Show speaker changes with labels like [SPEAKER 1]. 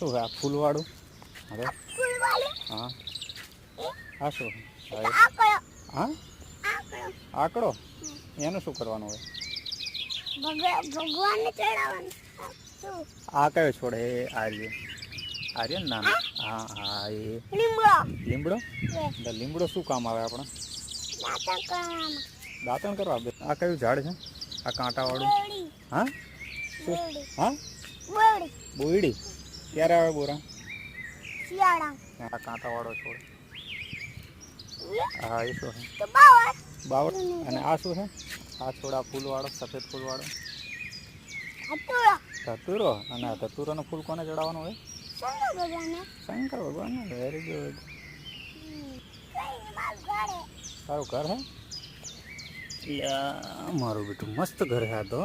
[SPEAKER 1] શું છે આ ફૂલવાળું? હવે
[SPEAKER 2] ફૂલવાળું
[SPEAKER 1] હા આ શું?
[SPEAKER 2] આકડો
[SPEAKER 1] હા
[SPEAKER 2] આકડો
[SPEAKER 1] આકડો એનું શું કરવાનું હોય?
[SPEAKER 2] ભગવાનને ચડાવવાનું. શું?
[SPEAKER 1] આ કયો છોડ હે? આર્ય આર્યન નામ? હા હા એ
[SPEAKER 2] લીમડો
[SPEAKER 1] લીમડો.
[SPEAKER 2] એ
[SPEAKER 1] એટલે લીમડો શું કામ આવે આપણે?
[SPEAKER 2] દાંતણ કરવામાં.
[SPEAKER 1] દાંતણ કરવા. આ કયું ઝાડ છે? આ કાંટાવાળું?
[SPEAKER 2] બોરડી
[SPEAKER 1] હા શું?
[SPEAKER 2] બોરડી
[SPEAKER 1] હા
[SPEAKER 2] બોરડી
[SPEAKER 1] બોયડી ક્યારે આવે બોરા?
[SPEAKER 2] શિયાળા
[SPEAKER 1] આ કાંટાવાળો છોડ. હા એ શું છે?
[SPEAKER 2] તો બાવળ
[SPEAKER 1] બાવળ. અને આ શું છે? આ છોડ આ ફૂલવાળો સફેદ ફૂલવાળો
[SPEAKER 2] હતુરો
[SPEAKER 1] ધતુરો. અને આ ધતુરોનું ફૂલ કોને ચડાવવાનું હોય?
[SPEAKER 2] શંકર ભગવાનને.
[SPEAKER 1] શંકર ભગવાન. Very good.
[SPEAKER 2] કઈ મારું ઘર હે.
[SPEAKER 1] તારું ઘર હે? મારું બેટું મસ્ત ઘર હે આ તો.